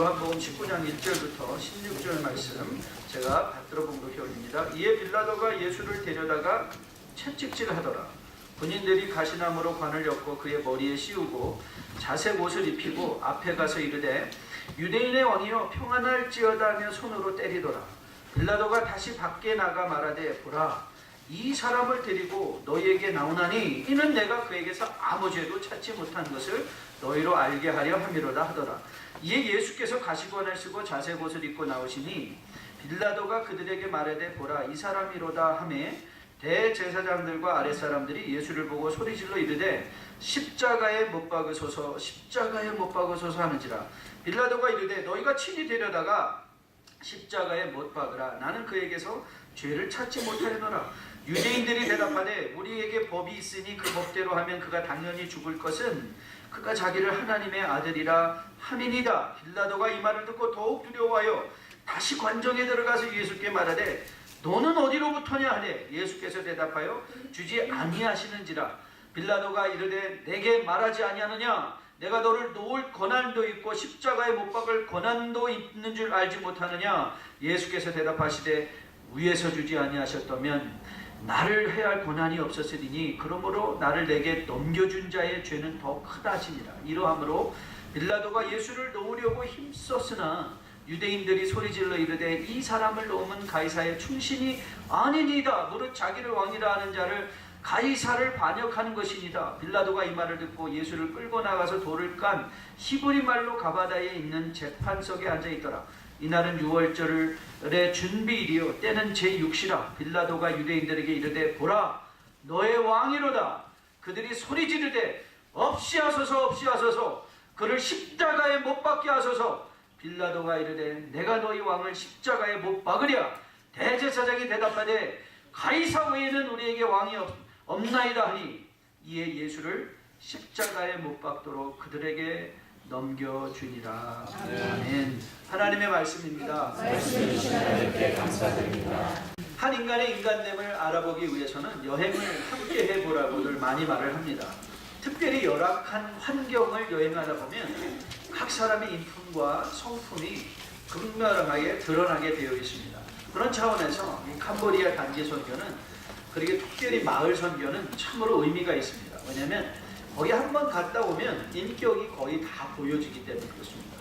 요한복음 19장 1절부터 16절 말씀 제가 받들어 봉독해 올립니다. 이에 빌라도가 예수를 데려다가 채찍질하더라. 군인들이 가시나무로 관을 엮고 그의 머리에 씌우고 자색 옷을 입히고 앞에 가서 이르되 유대인의 왕이여 평안할지어다 하며 손으로 때리더라. 빌라도가 다시 밖에 나가 말하되 보라 이 사람을 데리고 너희에게 나오나니 이는 내가 그에게서 아무 죄도 찾지 못한 것을 너희로 알게 하려 함이로다 하더라. 이에 예수께서 가시관을 쓰고 자색 옷을 입고 나오시니 빌라도가 그들에게 말하되 보라 이 사람이로다 하매 대제사장들과 아랫사람들이 예수를 보고 소리질러 이르되 십자가에 못 박으소서 십자가에 못 박으소서 하는지라. 빌라도가 이르되 너희가 친히 데려다가 십자가에 못 박으라. 나는 그에게서 죄를 찾지 못하려노라. 유대인들이 대답하되 우리에게 법이 있으니 그 법대로 하면 그가 당연히 죽을 것은 그가 자기를 하나님의 아들이라 함이니이다. 빌라도가 이 말을 듣고 더욱 두려워하여 다시 관정에 들어가서 예수께 말하되 너는 어디로부터냐 하되 예수께서 대답하여 주지 아니하시는지라. 빌라도가 이르되 내게 말하지 아니하느냐 내가 너를 놓을 권한도 있고 십자가에 못 박을 권한도 있는 줄 알지 못하느냐. 예수께서 대답하시되 위에서 주지 아니하셨다면 나를 해야 할 권한이 없었으리니 그러므로 나를 내게 넘겨준 자의 죄는 더 크다 하시니라. 이러함으로 빌라도가 예수를 놓으려고 힘썼으나 유대인들이 소리질러 이르되 이 사람을 놓으면 가이사의 충신이 아니니이다. 무릇 자기를 왕이라 하는 자를 가이사를 반역하는 것이니이다. 빌라도가 이 말을 듣고 예수를 끌고 나가서 돌을 깐 히브리 말로 가바다에 있는 재판석에 앉아있더라. 이날은 유월절의 준비일이요 때는 제6시라. 빌라도가 유대인들에게 이르되 보라 너의 왕이로다. 그들이 소리 지르되 없이 하소서 없이 하소서 그를 십자가에 못 박게 하소서. 빌라도가 이르되 내가 너희 왕을 십자가에 못 박으랴. 대제사장이 대답하되 가이사 외에는 우리에게 왕이 없나이다 하니 이에 예수를 십자가에 못 박도록 그들에게 넘겨주니라. 아멘. 하나님의 말씀입니다. 말씀 주신 하나님께 감사드립니다. 한 인간의 인간됨을 알아보기 위해서는 여행을 함께 해보라고들 많이 말을 합니다. 특별히 열악한 환경을 여행하다 보면 각 사람의 인품과 성품이 극명하게 드러나게 되어 있습니다. 그런 차원에서 이 캄보디아 단기 선교는 그리고 특별히 마을 선교는 참으로 의미가 있습니다. 왜냐하면 거기 한번 갔다 오면 인격이 거의 다 보여지기 때문에 그렇습니다.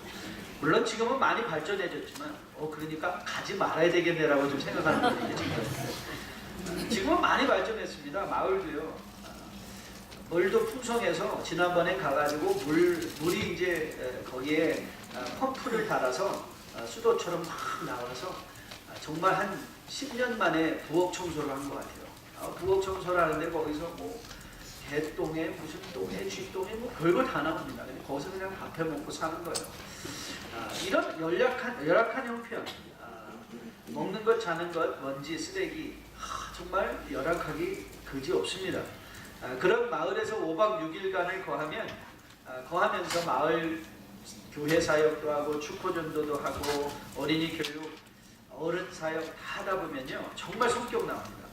물론 지금은 많이 발전해졌지만 그러니까 가지 말아야 되겠네라고 좀 생각하는 분이 계십니다. 지금은 많이 발전했습니다. 마을도요. 물도 풍성해서 지난번에 가가지고 물이 이제 거기에 펌프를 달아서 수도처럼 막 나와서 정말 한 10년 만에 부엌 청소를 한 것 같아요. 부엌 청소를 하는데 거기서 뭐 개똥에 무슨 똥에 쥐똥에 뭐 별거 다 나옵니다. 거기서 그냥 밥 해 먹고 사는 거예요. 이런 열악한 형편, 먹는 것 자는 것 먼지 쓰레기 정말 열악하기 그지 없습니다. 그런 마을에서 5박 6일간을 거하면서 마을 교회 사역도 하고 축포전도도 하고 어린이 교육, 어른 사역 다 하다 보면요 정말 성격 나옵니다.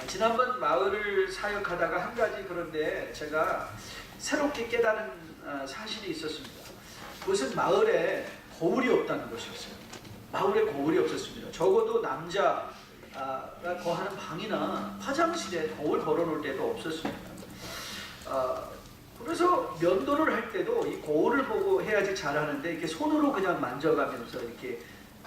지난번 마을을 사역하다가 한 가지 그런데 제가 새롭게 깨달은 사실이 있었습니다. 그것은 마을에 거울이 없다는 것이었어요. 마을에 거울이 없었습니다. 적어도 남자가 거하는 방이나 화장실에 거울 걸어놓을 때도 없었습니다. 그래서 면도를 할 때도 이 거울을 보고 해야지 잘하는데 이렇게 손으로 그냥 만져가면서 이렇게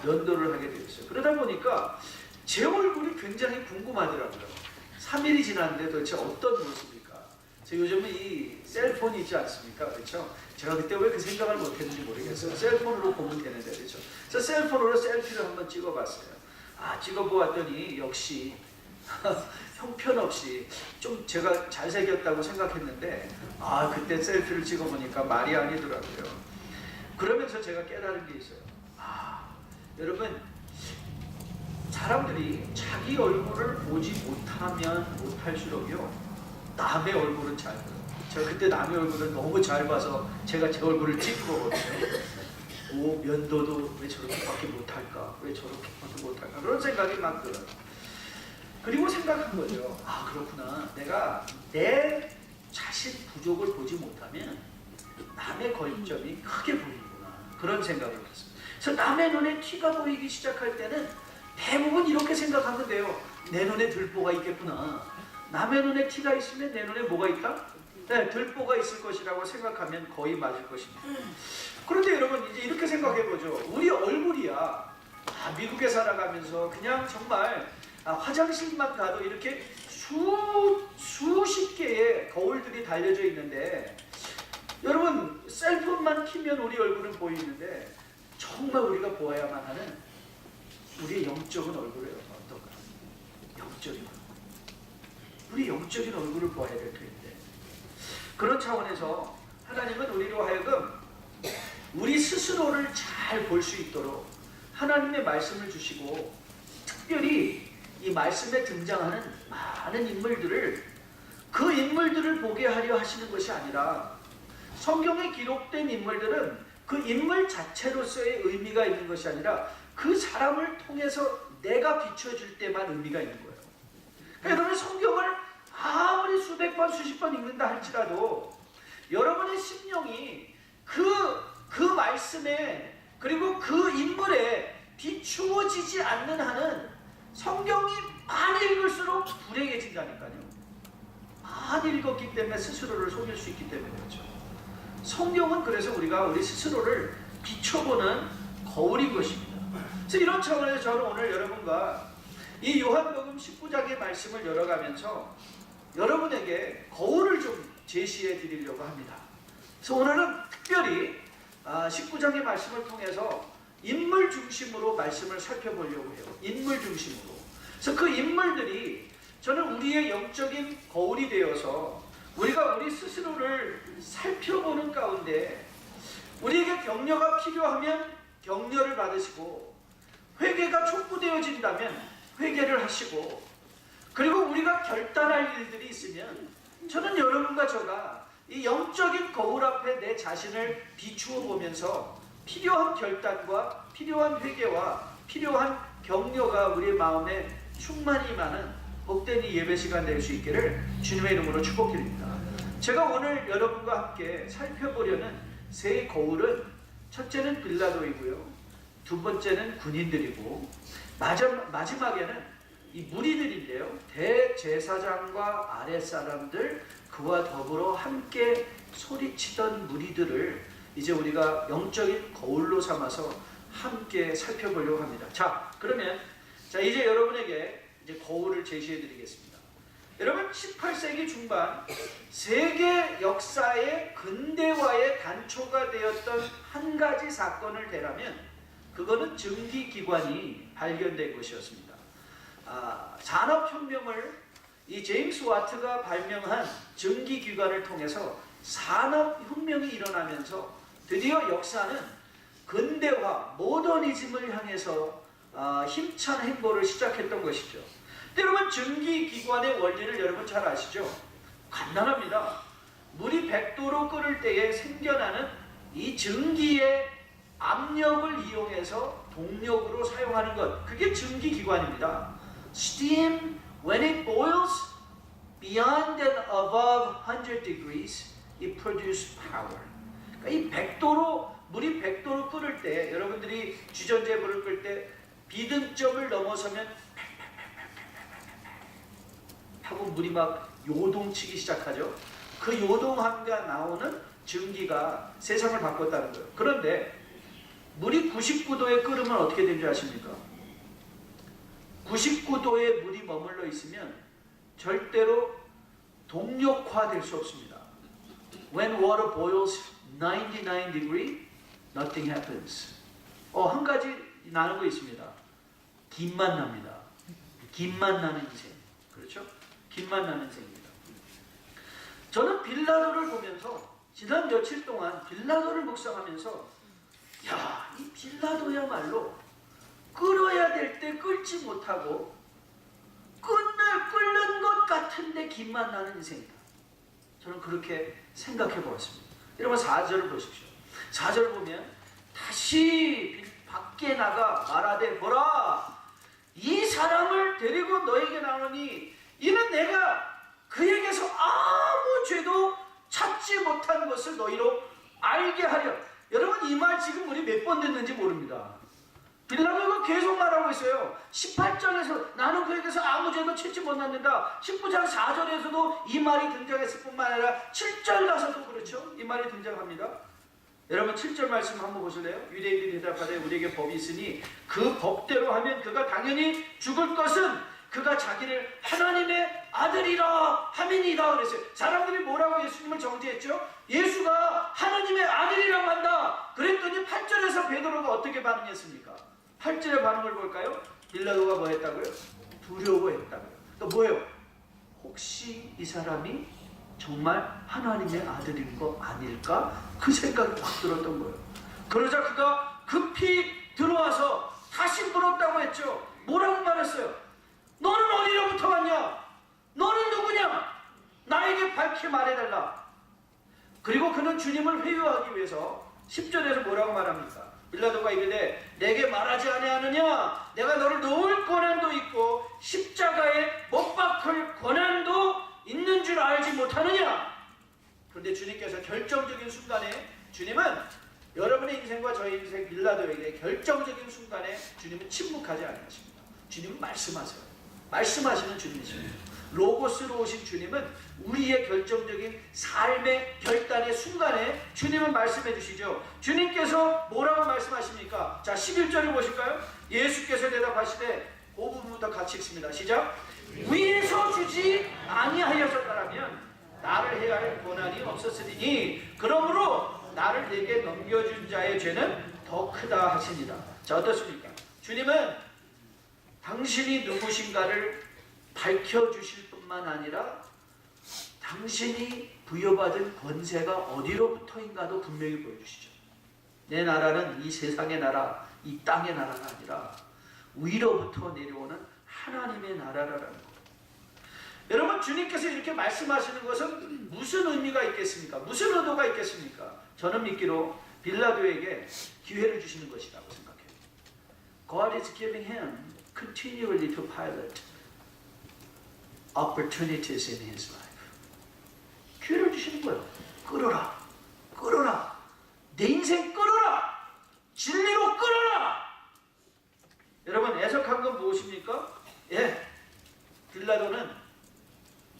면도를 하게 되었어요. 그러다 보니까 제 얼굴이 굉장히 궁금하더라고요. 3일이 지났는데 도대체 어떤 모습일까? 요즘은 이 셀폰이 있지 않습니까? 그렇죠? 제가 그때 왜 그 생각을 못했는지 모르겠어요. 셀폰으로 보면 되는데, 그렇죠? 그래서 셀폰으로 셀피를 한번 찍어봤어요. 찍어보았더니 역시 형편없이 좀 제가 잘생겼다고 생각했는데 그때 셀피를 찍어보니까 말이 아니더라고요. 그러면서 제가 깨달은 게 있어요. 여러분 사람들이 자기 얼굴을 보지 못하면 못할수록요 남의 얼굴은 잘 봐요. 제가 그때 남의 얼굴을 너무 잘 봐서 제가 제 얼굴을 찍은 거거든요. 면도도 왜 저렇게밖에 못할까? 왜 저렇게밖에 못할까? 그런 생각이 막 들어요. 그리고 생각한 거죠. 그렇구나. 내가 내 자신 부족을 보지 못하면 남의 걸점이 크게 보이는구나. 그런 생각을 했습니다. 그래서 남의 눈에 티가 보이기 시작할 때는 대부분 이렇게 생각하면 돼요. 내 눈에 들보가 있겠구나. 남의 눈에 티가 있으면 내 눈에 뭐가 있다? 네, 들보가 있을 것이라고 생각하면 거의 맞을 것입니다. 그런데 여러분 이제 이렇게 생각해보죠. 우리 얼굴이야 미국에 살아가면서 그냥 정말 화장실만 가도 이렇게 수십 개의 거울들이 달려져 있는데, 여러분 셀폰만 키면 우리 얼굴은 보이는데 정말 우리가 보아야만 하는 우리의 영적인 얼굴은 어떤가? 영적인 얼굴. 우리 영적인 얼굴을 보아야 될 텐데, 그런 차원에서 하나님은 우리로 하여금 우리 스스로를 잘 볼 수 있도록 하나님의 말씀을 주시고, 특별히 이 말씀에 등장하는 많은 인물들을, 그 인물들을 보게 하려 하시는 것이 아니라, 성경에 기록된 인물들은 그 인물 자체로서의 의미가 있는 것이 아니라 그 사람을 통해서 내가 비춰줄 때만 의미가 있는 거예요. 그러니까 여러분 성경을 아무리 수백 번 수십 번 읽는다 할지라도 여러분의 심령이 그 말씀에, 그리고 그 인물에 비추어지지 않는 한은 성경이 많이 읽을수록 불행해진다니까요. 많이 읽었기 때문에 스스로를 속일 수 있기 때문에 그렇죠. 성경은 그래서 우리가 우리 스스로를 비춰보는 거울인 것입니다. 그래서 이런 차원에서 저는 오늘 여러분과 이 요한복음 19장의 말씀을 열어가면서 여러분에게 거울을 좀 제시해 드리려고 합니다. 그래서 오늘은 특별히 19장의 말씀을 통해서 인물 중심으로 말씀을 살펴보려고 해요. 인물 중심으로. 그래서 그 인물들이 저는 우리의 영적인 거울이 되어서 우리가 우리 스스로를 살펴보는 가운데, 우리에게 격려가 필요하면 격려를 받으시고, 회개가 촉구되어진다면 회개를 하시고, 그리고 우리가 결단할 일들이 있으면 저는 여러분과 저가 이 영적인 거울 앞에 내 자신을 비추어 보면서 필요한 결단과 필요한 회개와 필요한 격려가 우리의 마음에 충만히 많은 복된 이 예배 시간 될 수 있기를 주님의 이름으로 축복드립니다. 제가 오늘 여러분과 함께 살펴보려는 세 거울은, 첫째는 빌라도이고요, 두 번째는 군인들이고, 마지막에는 이 무리들인데요, 대제사장과 아랫사람들, 그와 더불어 함께 소리치던 무리들을 이제 우리가 영적인 거울로 삼아서 함께 살펴보려고 합니다. 자, 그러면 이제 여러분에게 이제 거울을 제시해 드리겠습니다. 여러분 18세기 중반 세계 역사의 근대화의 단초가 되었던 한 가지 사건을 대라면 그거는 증기기관이 발견된 것이었습니다. 산업혁명을 이 제임스 와트가 발명한 증기기관을 통해서 산업혁명이 일어나면서 드디어 역사는 근대화, 모더니즘을 향해서 힘찬 행보를 시작했던 것이죠. 여러분 증기기관의 원리를 여러분 잘 아시죠? 간단합니다. 물이 100도로 끓을 때에 생겨나는 이 증기의 압력을 이용해서 동력으로 사용하는 것, 그게 증기기관입니다. Steam, when it boils beyond and above 100 degrees, it produces power. 그러니까 이 100도로, 물이 100도로 끓을 때, 여러분들이 주전자에 물을 끓일 때 비등점을 넘어서면 하고 물이 막 요동치기 시작하죠. 그 요동함과 나오는 증기가 세상을 바꿨다는 거예요. 그런데 물이 99도에 끓으면 어떻게 되는지 아십니까? 99도에 물이 머물러 있으면 절대로 동력화될 수 없습니다. When water boils 99 degree, nothing happens. 한 가지 나는 거 있습니다. 김만 납니다. 김만 나는 인생. 그렇죠? 김만 나는 인생입니다. 저는 빌라도를 보면서 지난 며칠 동안 빌라도를 묵상하면서, 야, 이 빌라도야말로 끓어야 될 때 끓지 못하고 끓는 것 같은데 김만 나는 인생이다. 저는 그렇게 생각해 보았습니다. 여러분 4절을 보십시오. 4절을 보면 다시 밖에 나가 말하되, 보라, 이 사람을 데리고 너에게 나오니 이는 내가 그에게서 아무 죄도 찾지 못한 것을 너희로 알게 하려 여러분 이 말 지금 우리 몇 번 듣는지 모릅니다. 빌라도가 계속 말하고 있어요. 18장에서 나는 그에게서 아무 죄도 찾지 못한다. 19장 4절에서도 이 말이 등장했을 뿐만 아니라 7절 가서도 그렇죠. 이 말이 등장합니다. 여러분 7절 말씀 한번 보실래요? 유대인들이 대답하되 우리에게 법이 있으니 그 법대로 하면 그가 당연히 죽을 것은 그가 자기를 하나님의 아들이라 함이니이다 그랬어요. 사람들이 뭐라고 예수님을 정죄했죠? 예수가 하나님의 아들이라고 한다. 그랬더니 8절에서 베드로가 어떻게 반응했습니까? 8절의 반응을 볼까요? 빌라도가 뭐 했다고요? 두려워했다고요. 또 뭐예요? 혹시 이 사람이 정말 하나님의 아들인 거 아닐까? 그 생각이 확 들었던 거예요. 그러자 그가 급히 들어와서 다시 물었다고 했죠. 뭐라고 말했어요? 너는 어디로부터 왔냐? 너는 누구냐? 나에게 밝히 말해달라. 그리고 그는 주님을 회유하기 위해서 10절에서 뭐라고 말합니까? 빌라도가 이르되 내게 말하지 아니하느냐? 내가 너를 놓을 권한도 있고 십자가에 못 박을 권한도 있는 줄 알지 못하느냐? 그런데 주님께서 결정적인 순간에 주님은 여러분의 인생과 저의 인생 빌라도에게 결정적인 순간에 주님은 침묵하지 않으십니다. 주님은 말씀하세요. 말씀하시는 주님이십니다. 로고스로 오신 주님은 우리의 결정적인 삶의 결단의 순간에 주님은 말씀해 주시죠. 주님께서 뭐라고 말씀하십니까? 자 11절을 보실까요? 예수께서 대답하시되 그 부분부터 같이 읽습니다. 시작. 위에서 주지 아니하였었다라면 나를 해야 할 권한이 없었으리니 그러므로 나를 내게 넘겨준 자의 죄는 더 크다 하십니다. 자 어떻습니까? 주님은 당신이 누구신가를 밝혀주실 뿐만 아니라 당신이 부여받은 권세가 어디로부터인가도 분명히 보여주시죠. 내 나라는 이 세상의 나라, 이 땅의 나라가 아니라 위로부터 내려오는 하나님의 나라라는 것. 여러분 주님께서 이렇게 말씀하시는 것은 무슨 의미가 있겠습니까? 무슨 의도가 있겠습니까? 저는 믿기로 빌라도에게 기회를 주시는 것이라고 생각해요. God is giving him continually to pilot opportunities in his life. 기회를 주시는 거예요. 끌어라, 끌어라, 내 인생 끌어라, 진리로 끌어라. 여러분 해석한 건 무엇입니까? 예, 빌라도는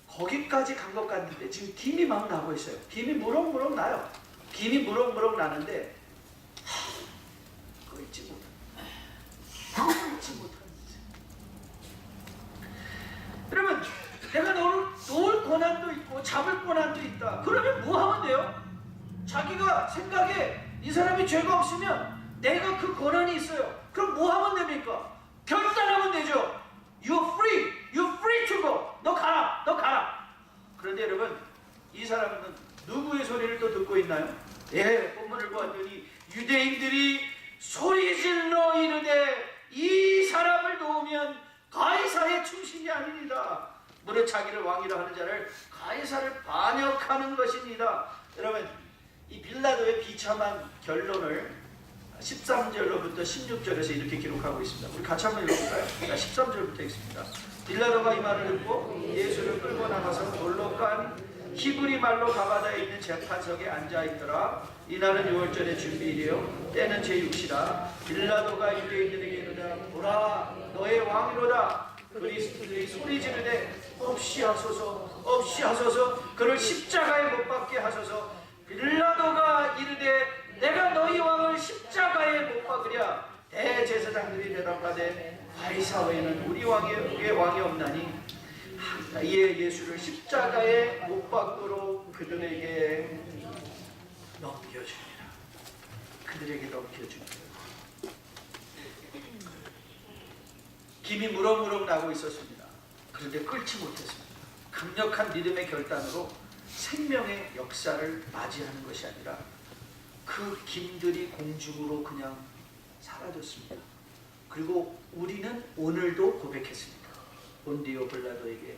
거기까지 간 것 같은데 지금 김이 막 나고 있어요. 김이 무럭무럭 나요. 김이 무럭무럭 나는데 끌지 못하는 여러분 내가 너를 놓을 권한도 있고 잡을 권한도 있다. 그러면 뭐 하면 돼요? 자기가 생각에 이 사람이 죄가 없으면 내가 그 권한이 있어요. 그럼 뭐 하면 됩니까? 결단하면 되죠. You're free to go. 너 가라, 너 가라. 그런데 여러분 이 사람은 누구의 소리를 또 듣고 있나요? 예, 본문을 보았더니 유대인들이 소리질러 이르되 이 사람을 놓으면 가이사의 충신이 아닙니다. 무릇 자기를 왕이라 하는 자를 가이사를 반역하는 것입니다. 여러분 이 빌라도의 비참한 결론을 13절로부터 16절에서 이렇게 기록하고 있습니다. 우리 같이 한번 읽어볼까요? 자, 13절부터 읽습니다. 빌라도가 이 말을 듣고 예수를 끌고 나가서 돌로 깐 히브리 말로 가바다에 있는 재판석에 앉아있더라. 이날은 6월절의 준비일이요 때는 제6시라. 빌라도가 유대인들에게 이르되 보라 너의 왕이로다. 그리스도들이 소리 지르되 없이 하소서 없이 하소서 그를 십자가에 못 박게 하소서. 빌라도가 이르되 내가 너희 왕을 십자가에 못 박으랴. 대제사장들이 대답하되 가이사 외에는 우리 왕이 없나니. 이에 예수를 십자가에 못 박도록 그들에게 넘겨주니라. 그들에게 넘겨주니라. 김이 무럭무럭 나고 있었습니다. 그런데 끌지 못했습니다. 강력한 믿음의 결단으로 생명의 역사를 맞이하는 것이 아니라 그 김들이 공중으로 그냥 사라졌습니다. 그리고 우리는 오늘도 고백했습니다. 본디오 빌라도에게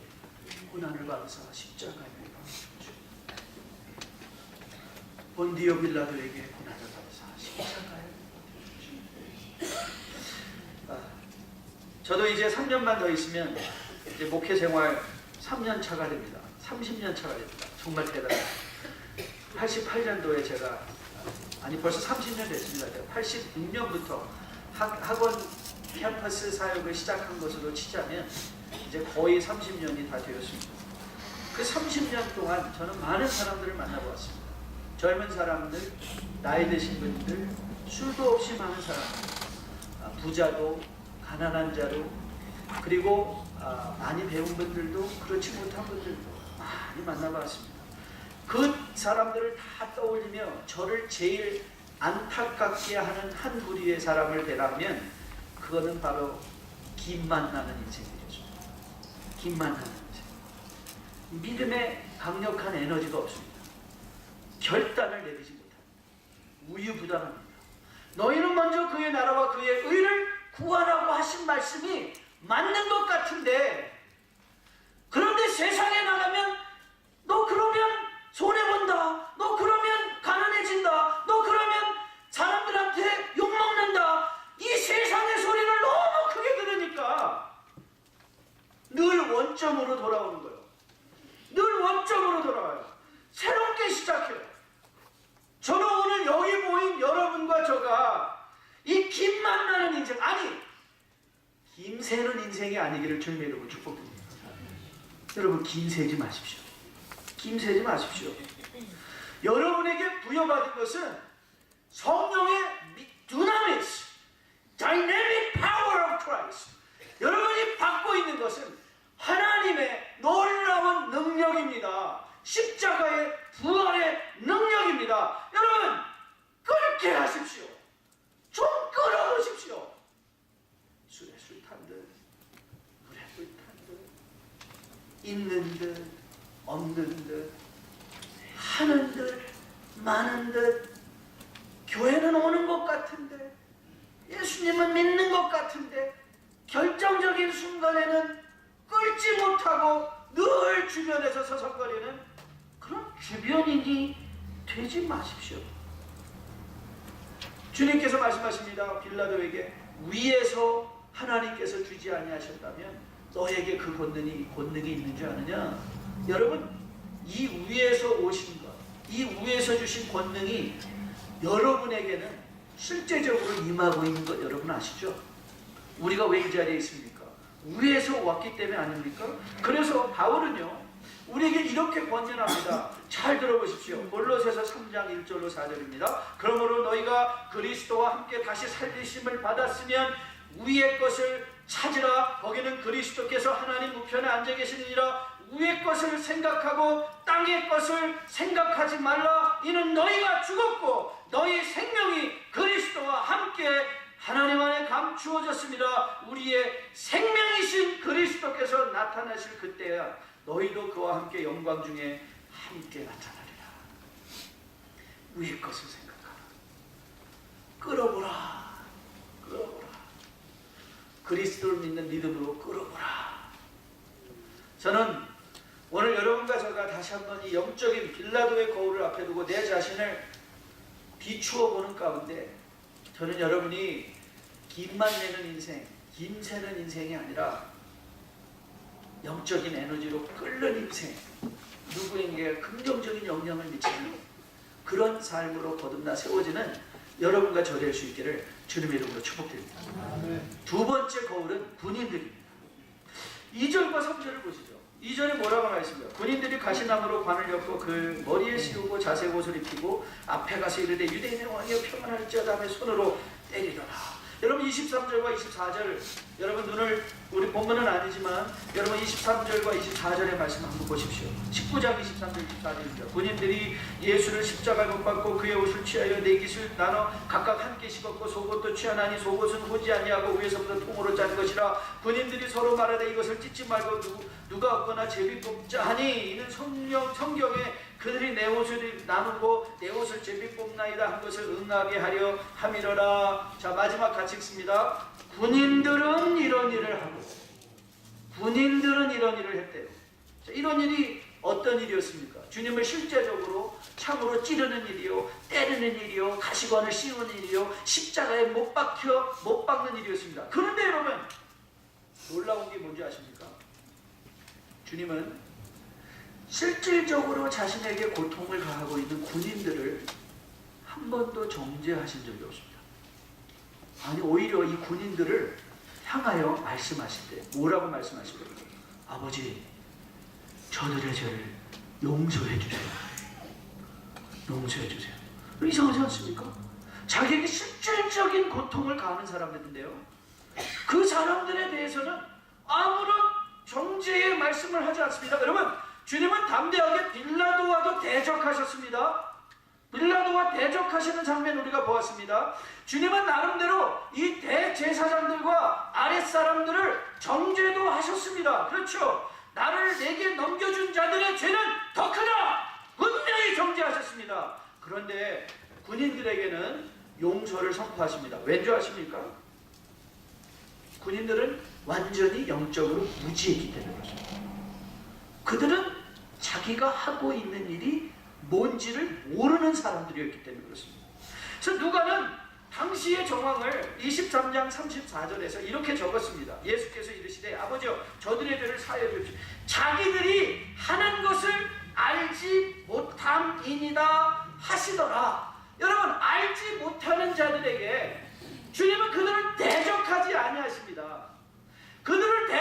고난을 받으사 십자가에 못 박으십시오. 본디오 빌라도에게 고난을 받으사 십자가에 못 박으십시오. 저도 이제 3년만 더 있으면 이제 목회 생활 3년 차가 됩니다. 30년 차가 됩니다. 정말 대단해요. 88년도에 제가 아니 벌써 30년 됐습니다. 86년부터 학원 캠퍼스 사역을 시작한 것으로 치자면 이제 거의 30년이 다 되었습니다. 그 30년 동안 저는 많은 사람들을 만나보았습니다. 젊은 사람들, 나이 드신 분들, 술도 없이 많은 사람들, 부자도 가난한 자도, 그리고 많이 배운 분들도 그렇지 못한 분들도 많이 만나봤습니다. 그 사람들을 다 떠올리며 저를 제일 안타깝게 하는 한 부류의 사람을 대라면 그거는 바로 김만 나는 인생이죠. 김만 나는 인생. 믿음에 강력한 에너지가 없습니다. 결단을 내리지 못합니다. 우유부단합니다. 너희는 먼저 그의 나라와 그의 의를 구하라고 하신 말씀이 맞는 것 같은데, 그런데 세상에 나가면 너 그러면 손해본다, 너 그러면 가난해진다, 너 그러면 사람들한테 욕먹는다, 이 세상의 소리를 너무 크게 들으니까 늘 원점으로 돌아오는 거예요. 늘 원점으로 돌아와요. 새롭게 시작해요. 저는 오늘 여기 모인 여러분과 저가 이 김만 나는 인생, 아니 김새는 인생이 아니기를 주님의 이름으로 축복드립니다. 여러분 김새지 마십시오. 김새지 마십시오. 여러분에게 부여받은 것은 성령의 dunamis, dynamic power of Christ. 여러분이 받고 있는 것은 하나님의 놀라운 능력입니다. 십자가의 부활의 능력입니다. 여러분 끓게 하십시오. 좀 끓어보십시오. 술에 술 탄 듯, 물에 물 탄 듯, 있는 듯 없는 듯, 하는 듯 많은 듯, 교회는 오는 것 같은데, 예수님은 믿는 것 같은데, 결정적인 순간에는 끌지 못하고 늘 주변에서 서성거리는 그런 주변인이 되지 마십시오. 주님께서 말씀하십니다. 빌라도에게 위에서 하나님께서 주지 아니하셨다면 너에게 그 권능이 있는 줄 아느냐? 여러분, 이 위에서 오신 것, 이 위에서 주신 권능이 여러분에게는 실제적으로 임하고 있는 것 여러분 아시죠? 우리가 왜 이 자리에 있습니까? 위에서 왔기 때문에 아닙니까? 그래서 바울은요, 우리에게 이렇게 권면합니다. 잘 들어보십시오. 골로새서 3장 1절로 4절입니다. 그러므로 너희가 그리스도와 함께 다시 살리심을 받았으면 위의 것을 찾으라. 거기는 그리스도께서 하나님 우편에 앉아 계시느니라. 위의 것을 생각하고 땅의 것을 생각하지 말라. 이는 너희가 죽었고 너희 생명이 그리스도와 함께 하나님 안에 감추어졌습니다. 우리의 생명이신 그리스도께서 나타나실 그때야 너희도 그와 함께 영광 중에 함께 나타나리라. 위의 것을 생각하라. 끌어보라. 끌어보라. 그리스도를 믿는 믿음으로 끌어보라. 저는 오늘 여러분과 제가 다시 한번 이 영적인 빌라도의 거울을 앞에 두고 내 자신을 비추어 보는 가운데, 저는 여러분이 김만 내는 인생, 김새는 인생이 아니라 영적인 에너지로 끓는 인생, 누구에게 긍정적인 영향을 미치는 그런 삶으로 거듭나 세워지는 여러분과 저 될 수 있기를 주님의 이름으로 축복드립니다. 두 번째 거울은 군인들입니다. 2절과 3절을 보시죠. 2절에 뭐라고 나있습니까? 군인들이 가시나무로 관을 엮고 그 머리에 씌우고 자색 옷을 입히고 앞에 가서 이르되 유대인의 왕이여 평안할지어다 하며 손으로 때리더라. 여러분 23절과 24절, 여러분 눈을, 우리 본문은 아니지만 여러분 23절과 24절의 말씀 한번 보십시오. 19장 23절 24절입니다. 군인들이 예수를 십자가에 못 박고 그의 옷을 취하여 네 깃을 나눠 각각 한 깃씩 얻고 속옷도 취하나니 속옷은 후지 아니하고 위에서부터 통으로 짠 것이라. 군인들이 서로 말하되 이것을 찢지 말고 누가 얻거나 제비 뽑자 하니 이는 성경에 그들이 내 옷을 나누고 내 옷을 제비 뽑나이다 한 것을 응하게 하려 함이러라. 자, 마지막 같이 읽습니다. 군인들은 이런 일을 하고, 군인들은 이런 일을 했대요. 자, 이런 일이 어떤 일이었습니까? 주님을 실제적으로 참으로 찌르는 일이요, 때리는 일이요, 가시관을 씌우는 일이요, 십자가에 못 박는 일이었습니다. 그런데 여러분, 놀라운 게 뭔지 아십니까? 주님은 실질적으로 자신에게 고통을 가하고 있는 군인들을 한 번도 정죄하신 적이 없습니다. 아니 오히려 이 군인들을 향하여 말씀하실 때 뭐라고 말씀하실 거예요? 아버지, 저들의 죄를 용서해 주세요. 용서해 주세요. 이상하지 않습니까? 자기에게 실질적인 고통을 가하는 사람들인데요, 그 사람들에 대해서는 아무런 정죄의 말씀을 하지 않습니다. 여러분, 주님은 담대하게 빌라도와도 대적하셨습니다. 빌라도와 대적하시는 장면 우리가 보았습니다. 주님은 나름대로 이 대제사장들과 아랫사람들을 정죄도 하셨습니다. 그렇죠? 나를 내게 넘겨준 자들의 죄는 더 크다! 분명히 정죄하셨습니다. 그런데 군인들에게는 용서를 선포하십니다. 왠 줄 아십니까? 군인들은 완전히 영적으로 무지했기 때문에 그렇습니다. 그들은 자기가 하고 있는 일이 뭔지를 모르는 사람들이었기 때문에 그렇습니다. 그래서 누가는 당시의 정황을 23장 34절에서 이렇게 적었습니다. 예수께서 이르시되 아버지여 저들의 죄를 사하여 주십시오. 자기들이 하는 것을 알지 못함이니이다 하시더라. 여러분, 알지 못하는 자들에게 주님은 그들을 대적하지 아니하십니다. 그들을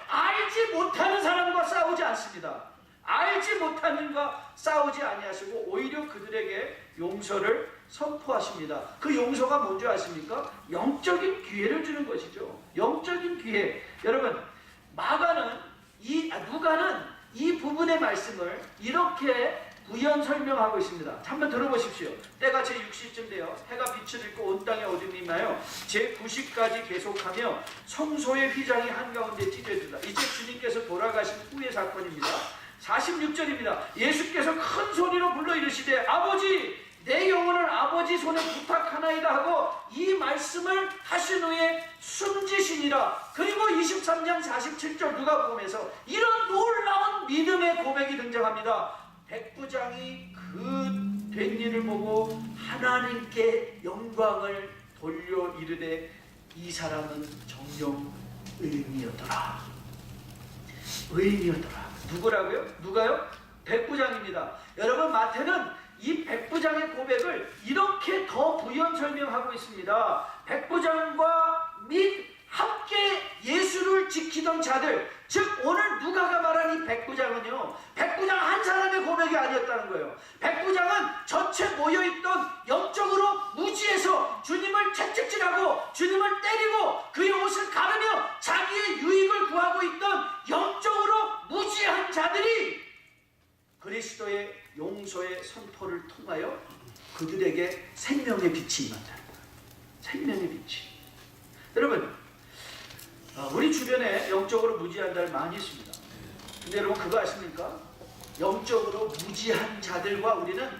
알지 못하는 사람과 싸우지 않습니다. 알지 못하는 이과 싸우지 아니하시고 오히려 그들에게 용서를 선포하십니다. 그 용서가 뭔지 아십니까? 영적인 기회를 주는 것이죠. 영적인 기회. 여러분, 누가는 이 부분의 말씀을 이렇게 부연 설명하고 있습니다. 한번 들어보십시오. 때가 제60쯤 되어 해가 빛을 잃고 온 땅에 어둠이 임하여 제90까지 계속하며 성소의 휘장이 한가운데 찢어진다. 이제 주님께서 돌아가신 후의 사건입니다. 46절입니다. 예수께서 큰 소리로 불러 이르시되 아버지, 내 영혼을 아버지 손에 부탁하나이다 하고 이 말씀을 하신 후에 숨지시니라. 그리고 23장 47절 누가복음에서 이런 놀라운 믿음의 고백이 등장합니다. 백부장이 그 된 일을 보고 하나님께 영광을 돌려 이르되 이 사람은 정녕 의인이었더라. 의인이었더라. 누구라고요? 누가요? 백부장입니다. 여러분, 마태는 이 백부장의 고백을 이렇게 더 부연 설명하고 있습니다. 백부장과 및 함께 예수를 지키던 자들, 즉 오늘 누가가 말한 이 백부장은요, 백부장 한 사람의 고백이 아니었다는 거예요. 백부장은 전체 모여있던 영적으로 무지해서 주님을 채찍질하고 주님을 때리고 그의 옷을 가르며 자기의 유익을 구하고 있던 영적으로 무지한 자들이 그리스도의 용서의 선포를 통하여 그들에게 생명의 빛이 임한다. 생명의 빛이. 여러분, 우리 주변에 영적으로 무지한 자들 많이 있습니다. 근데 여러분 그거 아십니까? 영적으로 무지한 자들과 우리는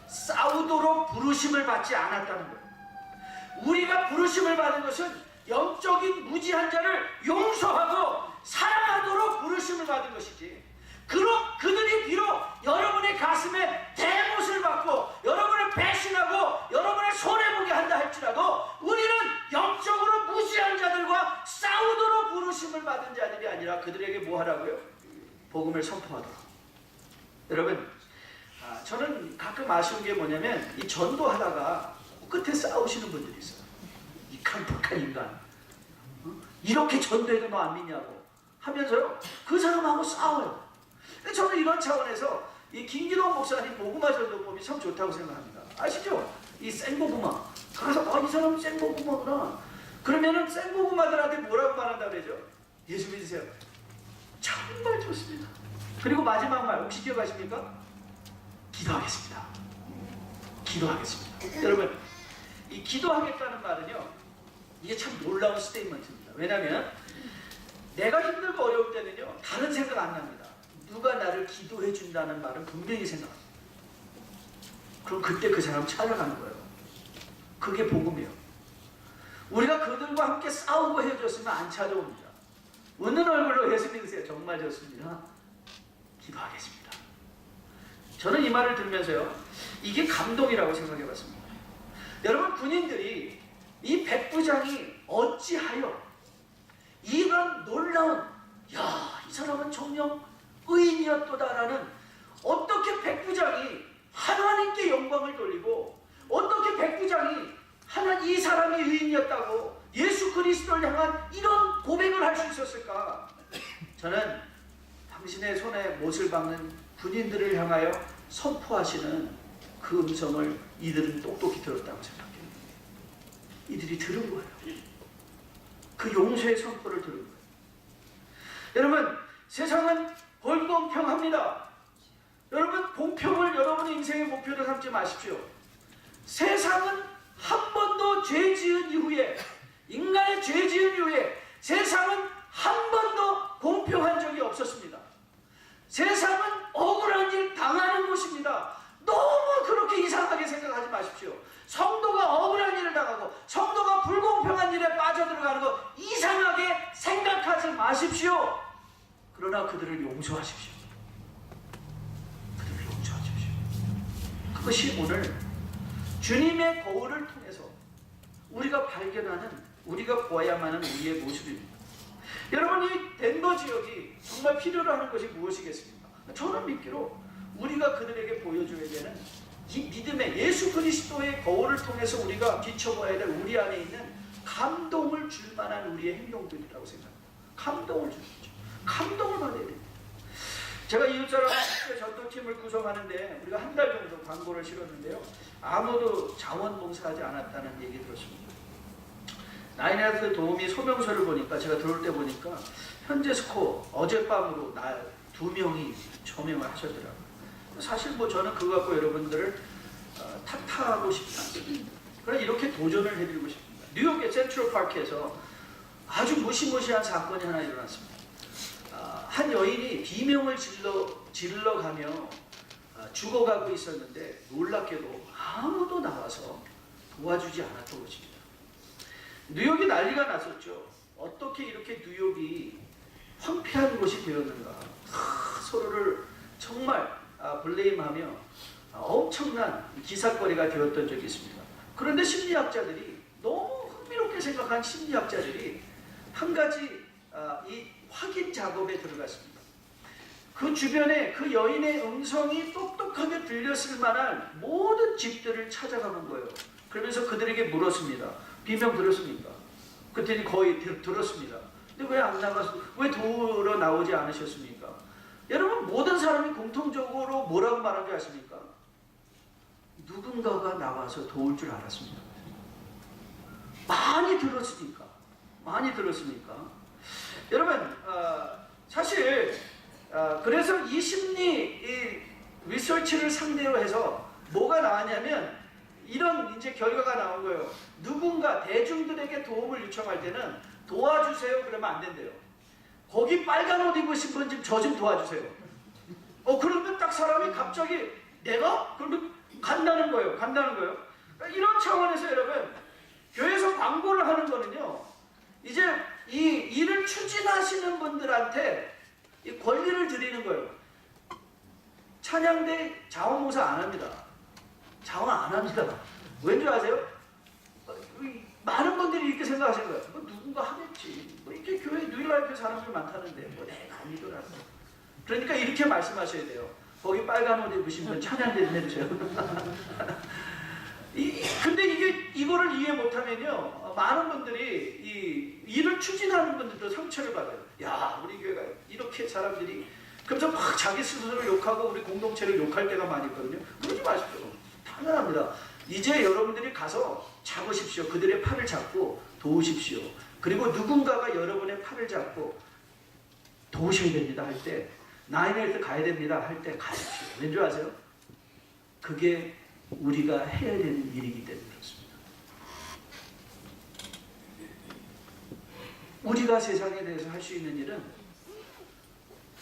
싸우도록 부르심을 받지 않았다는 거예요. 우리가 부르심을 받은 것은 영적인 무지한 자를 용서하고 사랑하도록 부르심을 받은 것이지, 그들이 비록 여러분의 가슴에 대못을 받고 여러분을 배신하고 여러분을 손해보게 한다 할지라도 우리는 영적으로 무지한 자들과 싸우도록 부르심을 받은 자들이 아니라 그들에게 뭐 하라고요? 복음을 선포하도록. 여러분, 저는 가끔 아쉬운 게 뭐냐면 이 전도하다가 끝에 싸우시는 분들이 있어요. 이 칸폭한 인간, 이렇게 전도해도 너 안 믿냐고 하면서요 그 사람하고 싸워요. 저는 이런 차원에서 이 김기동 목사님 복음화 전도법이 참 좋다고 생각합니다. 아시죠? 이 생복음화. 그래서 이 사람은 생복음화구나. 그러면은 생복음화들한테 뭐라고 말한다 그러죠? 예수 믿으세요. 정말 좋습니다. 그리고 마지막 말 혹시 기억하십니까? 기도하겠습니다. 기도하겠습니다. 여러분, 이 기도하겠다는 말은요, 이게 참 놀라운 스테이트먼트입니다. 왜냐하면 내가 힘들고 어려울 때는요 다른 생각 안 납니다. 누가 나를 기도해 준다는 말은 분명히 생각합니다. 그럼 그때 그 사람 찾아가는 거예요. 그게 복음이에요. 우리가 그들과 함께 싸우고 헤어졌으면 안 찾아옵니다. 웃는 얼굴로 예수 믿으세요. 정말 좋습니다. 기도하겠습니다. 저는 이 말을 들으면서요 이게 감동이라고 생각해 봤습니다. 여러분, 군인들이 이 백부장이 어찌하여 이런 놀라운, 이 사람은 정녕 의인이었도다라는, 어떻게 백부장이 하나님께 영광을 돌리고 어떻게 백부장이 하나님 이 사람이 의인이었다고 예수 그리스도를 향한 이런 고백을 할 수 있었을까? 저는 당신의 손에 못을 박는 군인들을 향하여 선포하시는 그 음성을 이들은 똑똑히 들었다고 생각해요. 이들이 들은 거예요. 그 용서의 선포를 들은 거예요. 여러분, 세상은 불공평합니다. 여러분, 공평을 여러분의 인생의 목표로 삼지 마십시오. 세상은 한 번도 죄 지은 이후에, 인간의 죄 지은 이후에 세상은 한 번도 공평한 적이 없었습니다. 세상은 억울한 일 당하는 곳입니다. 너무 그렇게 이상하게 생각하지 마십시오. 성도가 억울한 일을 당하고 성도가 불공평한 일에 빠져들어가는 거 이상하게 생각하지 마십시오. 그러나 그들을 용서하십시오. 그들을 용서하십시오. 그것이 오늘 주님의 거울을 통해서 우리가 발견하는, 우리가 보아야만 하는 우리의 모습입니다. 여러분, 이 덴버 지역이 정말 필요로 하는 것이 무엇이겠습니까? 저는 믿기로 우리가 그들에게 보여줘야 되는 이 믿음의 예수 그리스도의 거울을 통해서 우리가 비춰봐야 될 우리 안에 있는 감동을 줄 만한 우리의 행동들이라고 생각합니다. 감동을 줄 수 있죠. 감동을 받아야 됩니다. 제가 이웃사람 전도팀을 구성하는데 우리가 한 달 정도 광고를 실었는데요. 아무도 자원봉사하지 않았다는 얘기 들었습니다. 나인에서 도우미 소명서를 보니까, 제가 들어올 때 보니까 현재 스코어 어젯밤으로 2명이 조명을 하셨더라고요. 사실 뭐 저는 그거 갖고 여러분들을 탓하고 싶지 않습니다. 그러나 이렇게 도전을 해드리고 싶습니다. 뉴욕의 센트럴파크에서 아주 무시무시한 사건이 하나 일어났습니다. 한 여인이 비명을 질러가며 죽어가고 있었는데 놀랍게도 아무도 나와서 도와주지 않았던 것입니다. 뉴욕이 난리가 났었죠. 어떻게 이렇게 뉴욕이 황폐한 곳이 되었는가. 서로를 정말 블레임하며 엄청난 기사거리가 되었던 적이 있습니다. 그런데 심리학자들이, 너무 흥미롭게 생각한 심리학자들이 한 가지 이 확인 작업에 들어갔습니다. 그 주변에 그 여인의 음성이 똑똑하게 들렸을 만한 모든 집들을 찾아가 본 거예요. 그러면서 그들에게 물었습니다. 비명 들었습니까? 그랬더니 거의 들었습니다. 근데 왜 안 나가서, 왜 도우러 나오지 않으셨습니까? 여러분, 모든 사람이 공통적으로 뭐라고 말한 줄 아십니까? 누군가가 나와서 도울 줄 알았습니다. 많이 들었으니까. 여러분, 사실 그래서 이 심리 리서치를 상대로 해서 뭐가 나왔냐면 이런 이제 결과가 나온 거예요. 누군가 대중들에게 도움을 요청할 때는 도와주세요 그러면 안 된대요. 거기 빨간 옷 입으신 분 저 좀 도와주세요. 그러면 딱 사람이 갑자기 내가? 그러면 간다는 거예요. 그러니까 이런 차원에서 여러분, 교회에서 광고를 하는 거는요, 이제 이 일을 추진하시는 분들한테 이 권리를 드리는 거예요. 찬양대 자원봉사 안 합니다. 자원 안 합니다. 왠지 아세요? 많은 분들이 이렇게 생각하시는 거예요. 뭐 누군가 하겠지. 뭐 이렇게 교회 뉴일라이프에 사람들이 많다는데 뭐 내가 아니더라도. 그러니까 이렇게 말씀하셔야 돼요. 거기 빨간 옷 입으신 분 찬양대 좀 해주세요. 근데 이거를 이해 못하면요, 많은 분들이 이 일을 추진하는 분들도 상처를 받아요. 야, 우리 교회가 이렇게 사람들이, 그래서 막 자기 스스로를 욕하고 우리 공동체를 욕할 때가 많이 있거든요. 그러지 마십시오. 당연합니다. 이제 여러분들이 가서 잡으십시오. 그들의 팔을 잡고 도우십시오. 그리고 누군가가 여러분의 팔을 잡고 도우셔야 됩니다 할 때, 나인에서 가야 됩니다 할 때 가십시오. 왠지 아세요? 그게 우리가 해야 되는 일이기 때문에 그렇습니다. 우리가 세상에 대해서 할 수 있는 일은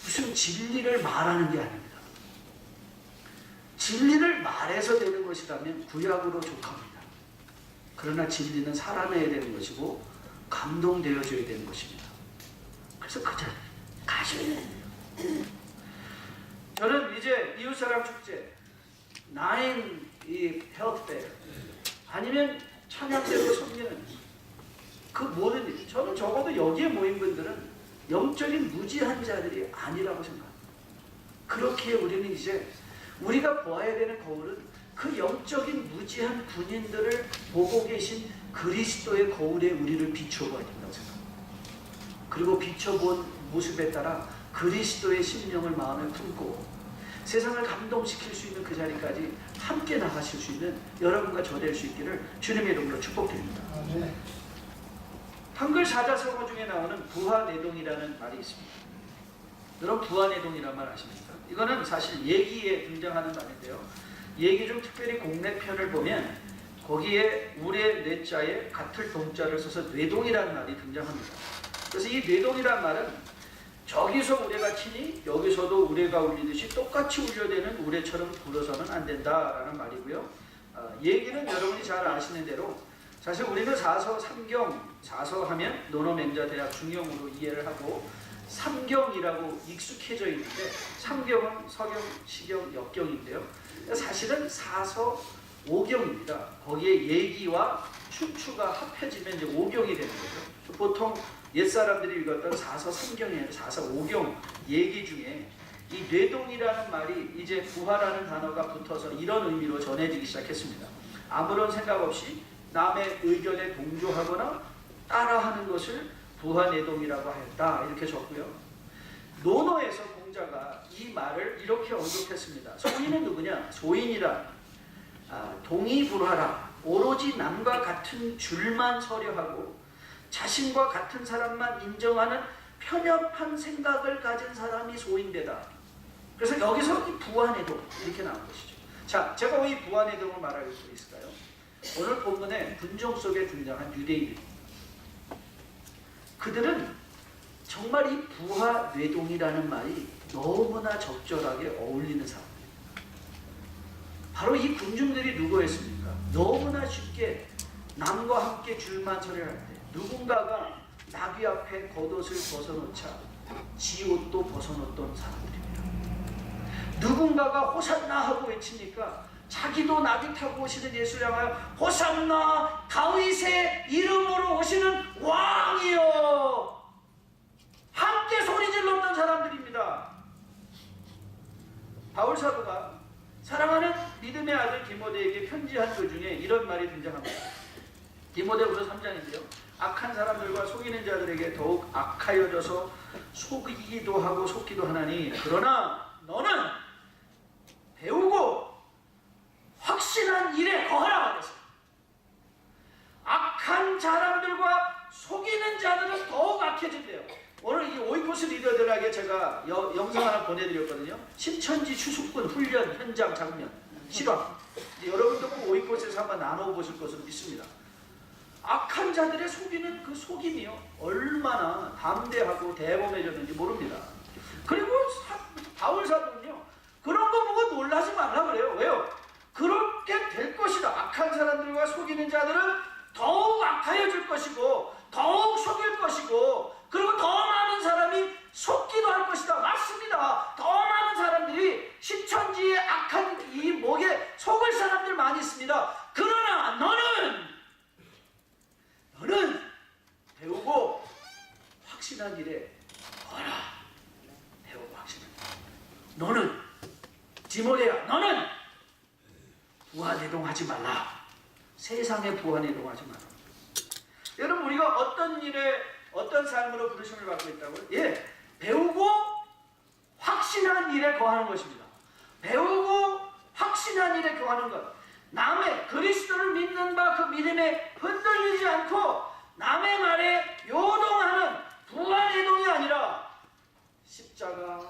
무슨 진리를 말하는 게 아닙니다. 진리를 말해서 되는 것이라면 구약으로 족합니다. 그러나 진리는 살아내야 되는 것이고 감동되어져야 되는 것입니다. 그래서 그 자리에 가셔야 돼요. 저는 이제 이웃사랑 축제, 나인 이 헬스페어, 아니면 찬양대로 섬기는 그 모든 일, 저는 적어도 여기에 모인 분들은 영적인 무지한 자들이 아니라고 생각합니다. 그렇게 우리는 이제 우리가 보아야 되는 거울은 그 영적인 무지한 군인들을 보고 계신 그리스도의 거울에 우리를 비춰봐야 된다고 생각합니다. 그리고 비춰본 모습에 따라 그리스도의 심령을 마음에 품고 세상을 감동시킬 수 있는 그 자리까지 함께 나가실 수 있는 여러분과 저 될 수 있기를 주님의 이름으로 축복드립니다. 한글 사자성어 중에 나오는 부하내동이라는 말이 있습니다. 여러분 부하내동이라는 말 아십니까? 이거는 사실 예기에 등장하는 말인데요. 예기 중 특별히 공내편을 보면 거기에 우레 뇌자에 같을 동자를 써서 뇌동이라는 말이 등장합니다. 그래서 이 뇌동이라는 말은 저기서 우레가 치니 여기서도 우레가 울리듯이 똑같이 울려대는 우레처럼 불어서는 안 된다라는 말이고요. 얘기는 여러분이 잘 아시는 대로 사실 우리는 사서, 삼경, 사서 하면 노노맹자대학 중용으로 이해를 하고 삼경이라고 익숙해져 있는데 삼경은 서경, 시경, 역경인데요. 사실은 사서, 오경입니다. 거기에 예기와 춘추가 합해지면 이제 오경이 되는 거죠. 보통 옛사람들이 읽었던 사서, 삼경이 사서, 오경 예기 중에 이 뇌동이라는 말이 이제 부하라는 단어가 붙어서 이런 의미로 전해지기 시작했습니다. 아무런 생각 없이 남의 의견에 동조하거나 따라하는 것을 부하내동이라고 하였다 이렇게 적고요. 논어에서 공자가 이 말을 이렇게 언급했습니다. 소인은 누구냐? 소인이란 동의불하라 오로지 남과 같은 줄만 서려하고 자신과 같은 사람만 인정하는 편협한 생각을 가진 사람이 소인되다. 그래서 여기서 이 부하내동 이렇게 나온 것이죠. 자, 제가 왜 이 부하내동을 말할 수 있을까요? 오늘 본문에 분종 속에 등장한 유대인들, 그들은 정말 이 부하뇌동이라는 말이 너무나 적절하게 어울리는 사람들입니다. 바로 이 군중들이 누구였습니까? 너무나 쉽게 남과 함께 줄만 서려 할 때 누군가가 나귀 앞에 겉옷을 벗어놓자 지 옷도 벗어놓던 사람들입니다. 누군가가 호산나 하고 외치니까 자기도 나귀 타고 오시는 예수를 향하여 호산나 다윗의 이름으로 오시는 왕이여 함께 소리 질렀던 사람들입니다. 바울 사도가 사랑하는 믿음의 아들 디모데에게 편지한 그 중에 이런 말이 등장합니다. 디모데후서 3장인데요. 악한 사람들과 속이는 자들에게 더욱 악하여져서 속이기도 하고 속기도 하나니 그러나 너는 배우고 확신한 일에 거하라 그랬어요. 악한 사람들과 속이는 자들은 더욱 악해진대요. 오늘 이 오이코스 리더들에게 제가 영상 하나 보내드렸거든요. 신천지 추수꾼 훈련 현장 장면 실황. 여러분도 꼭 오이코스에서 한번 나눠보실 것으로 믿습니다. 악한 자들의 속이는 그 속임이요 얼마나 담대하고 대범해졌는지 모릅니다. 그리고 바울 사도는요 그런 거 보고 놀라지 말라 그래요. 왜요? 그렇게 될 것이다. 악한 사람들과 속이는 자들은 더욱 악하여질 것이고 더욱 속일 것이고 그리고 더 많은 사람이 속기도 할 것이다. 맞습니다. 더 많은 사람들이 신천지의 악한 이 목에 속을 사람들 많이 있습니다. 그러나 너는 배우고 확신한 일에 거라. 배우고 확신한 일. 너는 디모데야 너는 부하내동하지 말라. 세상에 부하내동하지 마라. 여러분 우리가 어떤 일에 어떤 삶으로 부르심을 받고 있다고요? 예, 배우고 확신한 일에 거하는 것입니다. 배우고 확신한 일에 거하는 것. 남의 그리스도를 믿는 바 그 믿음에 흔들리지 않고 남의 말에 요동하는 부하내동이 아니라 십자가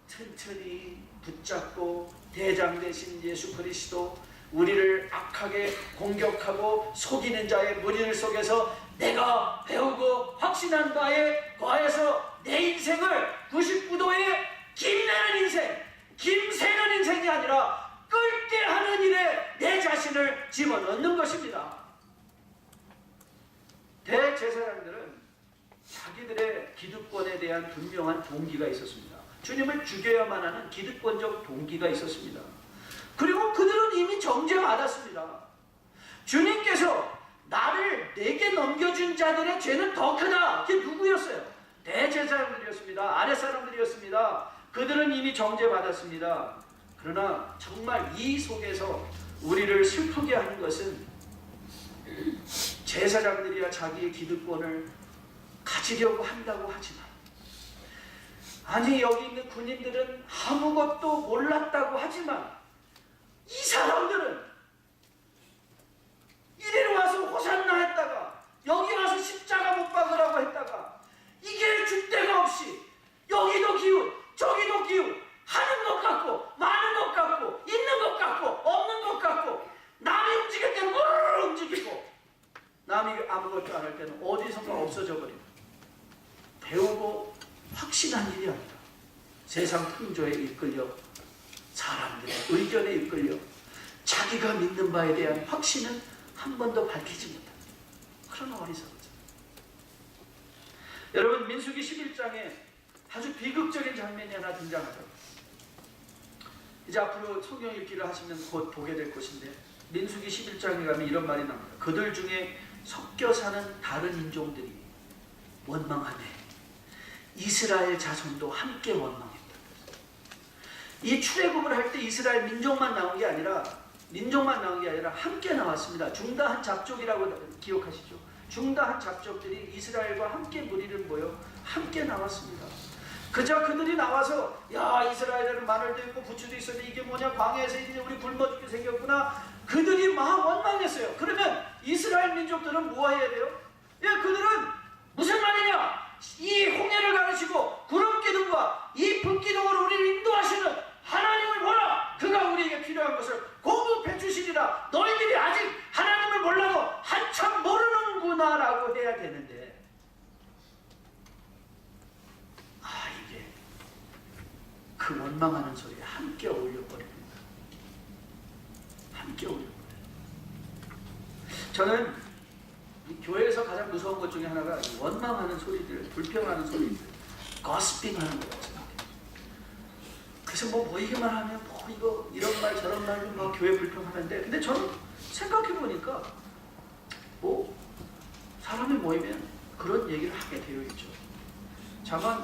튼튼히 붙잡고 대장 되신 예수 그리스도 우리를 악하게 공격하고 속이는 자의 무리를 속에서 내가 배우고 확신한 바에 거하여서 내 인생을 99도에 김내는 인생, 김새는 인생이 아니라 끓게 하는 일에 내 자신을 집어넣는 것입니다. 대제사장들은 자기들의 기득권에 대한 분명한 동기가 있었습니다. 주님을 죽여야만 하는 기득권적 동기가 있었습니다. 그리고 그들은 이미 정죄받았습니다. 주님께서 나를 내게 넘겨준 자들의 죄는 더 크다. 그게 누구였어요? 대제사장들이었습니다. 아랫사람들이었습니다. 그들은 이미 정죄받았습니다. 그러나 정말 이 속에서 우리를 슬프게 하는 것은 제사장들이야 자기의 기득권을 가지려고 한다고 하지만, 아니 여기 있는 군인들은 아무것도 몰랐다고 하지만 이 사람들은 이리로 와서 호산나 했다가 여기 와서 십자가 못 박으라고 했다가 이게 줏대가 없이 여기도 기웃 저기도 기웃 하는 것 같고 많은 것 같고 있는 것 같고 없는 것 같고, 남이 움직일 때는 우르르 움직이고 남이 아무것도 안 할 때는 어디선가 없어져 버리고, 배우고 확신한 일이 아니라 세상 풍조에 이끌려 사람들의 의견에 이끌려 자기가 믿는 바에 대한 확신은 한 번도 밝히지 못한다. 그런 어리석어져. 여러분, 민수기 11장에 아주 비극적인 장면이 하나 등장하죠. 이제 앞으로 성경 읽기를 하시면 곧 보게 될 것인데, 민수기 11장에 가면 이런 말이 나옵니다. 그들 중에 섞여 사는 다른 인종들이 원망하네. 이스라엘 자손도 함께 원망했다. 이 출애굽을 할 때 이스라엘 민족만 나온 게 아니라 함께 나왔습니다. 중다한 잡족이라고 기억하시죠? 중다한 잡족들이 이스라엘과 함께 무리를 모여 함께 나왔습니다. 그저 그들이 나와서 야, 이스라엘에는 마늘도 있고 부추도 있었는데 이게 뭐냐, 광야에서 이제 우리 굶어 죽게 생겼구나, 그들이 막 원망했어요. 그러면 이스라엘 민족들은 뭐 해야 돼요? 그들은 무슨 말이냐, 이 홍해를 가르치고 구름 기둥과 이 불 기둥으로 우리를 인도하시는 하나님을 보라, 그가 우리에게 필요한 것을 공급해 주시리라. 너희들이 아직 하나님을 몰라도 한참 모르는구나 라고 해야 되는데, 이게 그 원망하는 소리에 함께 어울려버립니다. 함께 어울려버려요. 저는 이 교회에서 가장 무서운 것 중에 하나가 원망하는 소리들, 불평하는 소리들, 거스핑하는 거라고 생각해요. 그래서 뭐 보이기만 하면 이거 이런 말 저런 말로 막 교회 불평하는데, 근데 저는 생각해보니까 사람이 모이면 그런 얘기를 하게 되어 있죠.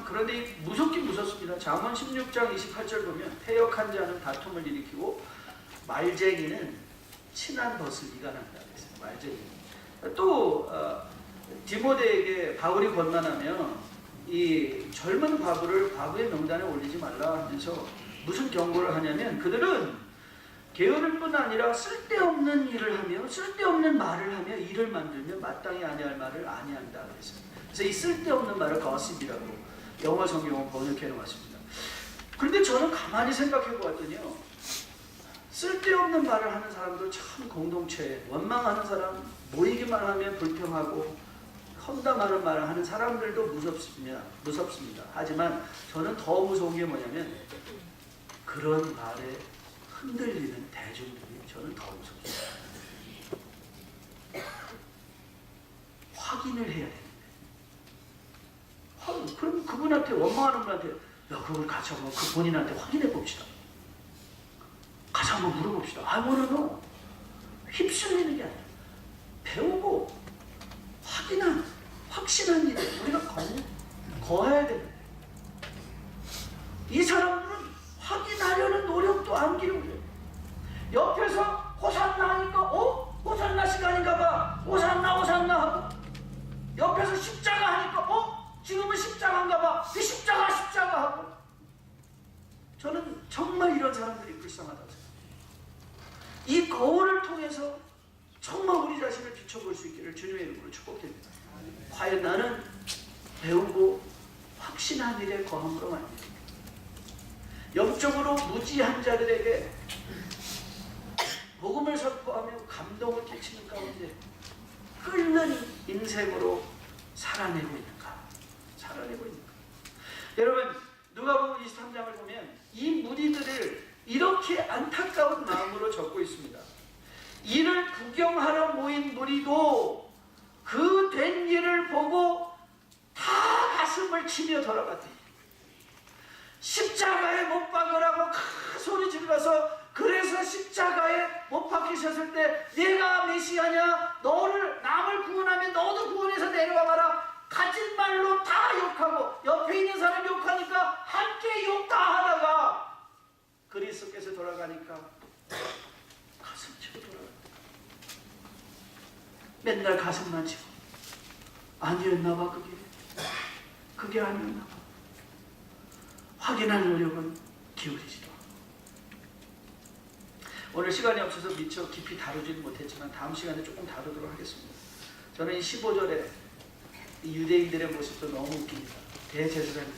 그런데 무섭긴 무섭습니다. 잠언 16장 28절 보면 태역한 자는 다툼을 일으키고 말쟁이는 친한 벗을 이간한다 그랬어요. 말쟁이. 또 디모데에게 바울이 권면하며 이 젊은 과부를 과부의 명단에 올리지 말라 하면서 무슨 경고를 하냐면, 그들은 게으를 뿐 아니라 쓸데없는 일을 하며 쓸데없는 말을 하며 일을 만들며 마땅히 아니할 말을 아니한다 그랬어요. 그래서 이 쓸데없는 말을 거스입이라고 영어 성경은 번역해 놓았습니다. 그런데 저는 가만히 생각해 보았더니요, 쓸데없는 말을 하는 사람도 참 공동체에, 원망하는 사람, 모이기만 하면 불평하고 험담하는 말을 하는 사람들도 무섭습니다. 하지만 저는 더 무서운 게 뭐냐면, 그런 말에 흔들리는 대중들이 저는 더 무섭습니다. 확인을 해야 되는데, 그럼 그분한테, 원망하는 분한테, 그걸 같이 한번 그 본인한테 확인해 봅시다. 같이 한번 물어봅시다. 뭐는 휩쓸리는 게 아니라 배우고 확신한 일을 우리가 거해야 되는데, 이 사람들은 확인하려는 노력도 안 기울여요. 옆에서 호산나 하니까 호산나 시간인가 봐, 호산나 하고, 옆에서 십자가 하니까 지금은 십자가인가 봐, 그 십자가 하고. 저는 정말 이런 사람들이 불쌍하다고 생각해요. 이 거울을 통해서 정말 우리 자신을 비춰볼 수 있기를 주님의 이름으로 축복드립니다. 과연 나는 배우고 확신한 일에 거함으로 말입니다. 영적으로 무지한 자들에게 복음을 선포하며 감동을 끼치는 가운데 끓는 인생으로 살아내고 있는가? 여러분, 누가복음 23장을 보면 이 무리들을 이렇게 안타까운 마음으로 적고 있습니다. 이를 구경하러 모인 무리도 그 된 일을 보고 다 가슴을 치며 돌아갔더니, 십자가에 못 박으라고 큰 소리 질러서, 그래서 십자가에 못 박히셨을 때 내가 메시아냐, 남을 구원하면 너도 구원해서 내려와 봐라, 가진 말로 다 욕하고 옆에 있는 사람 욕하니까 함께 욕 다 하다가 그리스도께서 돌아가니까 가슴 치고 돌아요. 맨날 가슴만 치고. 아니었나 봐, 그게 아니었나 봐. 확인할 노력은 기울이지도 않고. 오늘 시간이 없어서 미처 깊이 다루지는 못했지만 다음 시간에 조금 다루도록 하겠습니다. 저는 이 15절에 이 유대인들의 모습도 너무 웃깁니다. 대제사장들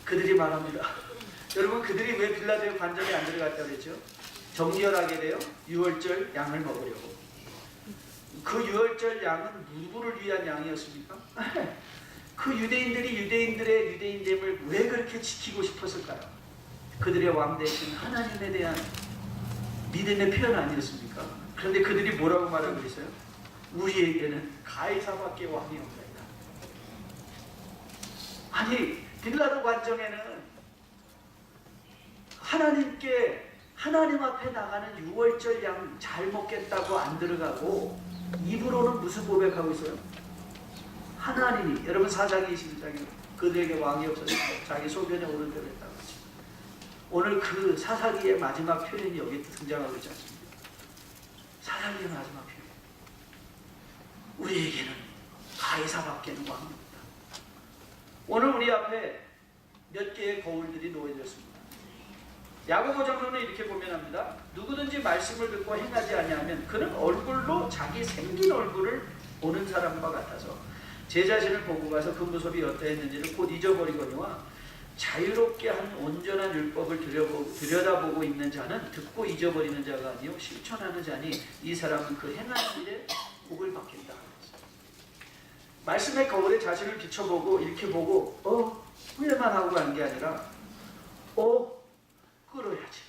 그들이 말합니다. 여러분, 그들이 왜 빌라도의 관전에 안 들어갔다고 그랬죠? 정결하게 돼요. 유월절 양을 먹으려고. 그 유월절 양은 누구를 위한 양이었습니까? 그 유대인들이 유대인들의 유대인됨을 왜 그렇게 지키고 싶었을까요? 그들의 왕 대신 하나님에 대한 믿음의 표현 아니었습니까? 그런데 그들이 뭐라고 말하고 있어요? 우리에게는 가이사밖에 왕이 없나이다. 아니, 빌라도 관정에는 하나님 앞에 나가는 유월절 양 잘 먹겠다고 안 들어가고 입으로는 무슨 고백하고 있어요? 하나님이, 여러분 사사기 21장에 그들에게 왕이 없었으며 자기 소변에 오른 대로 했다고 하죠. 오늘 그 사사기의 마지막 표현이 여기 등장하고 있지 않습니까? 사사기의 마지막 표현. 우리에게는 가이사밖에는 왕이 없다. 오늘 우리 앞에 몇 개의 거울들이 놓여졌습니다. 야고보 전서는 이렇게 고면합니다. 누구든지 말씀을 듣고 행하지 아니하면 그는 얼굴로 자기 생긴 얼굴을 보는 사람과 같아서 제 자신을 보고 가서 그 모습이 어떠했는지를 곧 잊어버리거니와 자유롭게 한 온전한 율법을 들여다보고 있는 자는 듣고 잊어버리는 자가 아니요 실천하는 자니 이 사람은 그 행하는 일에 복을 받겠다. 말씀의 거울에 자신을 비춰보고 이렇게 보고 후회만 하고 가는 게 아니라 끌어야지.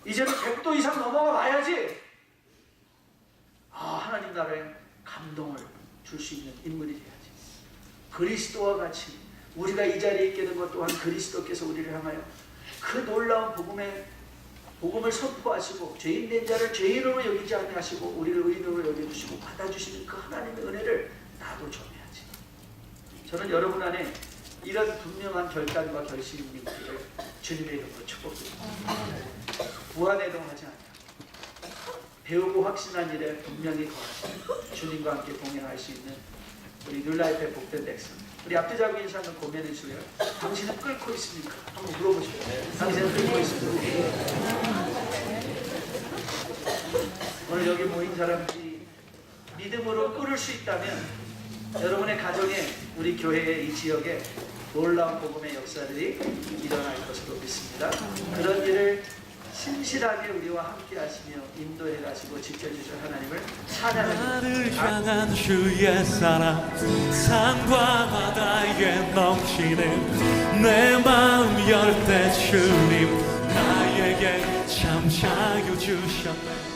이제는 100도 이상 넘어가 봐야지. 하나님 나라에 감동을 줄 수 있는 인물이 돼야지. 그리스도와 같이 우리가 이 자리에 있게 된 것 또한 그리스도께서 우리를 향하여 그 놀라운 복음을 선포하시고 죄인된 자를 죄인으로 여기지 아니하시고 우리를 의인으로 여겨주시고 받아주시는 그 하나님의 은혜를 나도 전해야지. 저는 여러분 안에 이런 분명한 결단과 결심이 있기를 주님의 이름으로 축복드립니다. 무한해동하지 않냐. 배우고 확신한 일에 분명히 거하시고 주님과 함께 동행할 수 있는 우리 뉴라이프의 복된 백성. 우리 앞뒤 잡고 인사 한번 고면해 주세요. 당신은 끓고 있습니까? 한번 물어보시죠. 당신은 끓고 있습니까? 오늘 여기 모인 사람들이 믿음으로 끓을 수 있다면 여러분의 가정에, 우리 교회의 이 지역에 놀라운 복음의 역사들이 일어날 것으로 믿습니다. 그런 일을 신실하게 우리와 함께 하시며 인도해 가시고 지켜주실 하나님을 찬양합니다. 나를 향한 주의 사랑 산과 바다에 넘치는 내 마음 열 때 주님 나에게 참 자유 주셨네.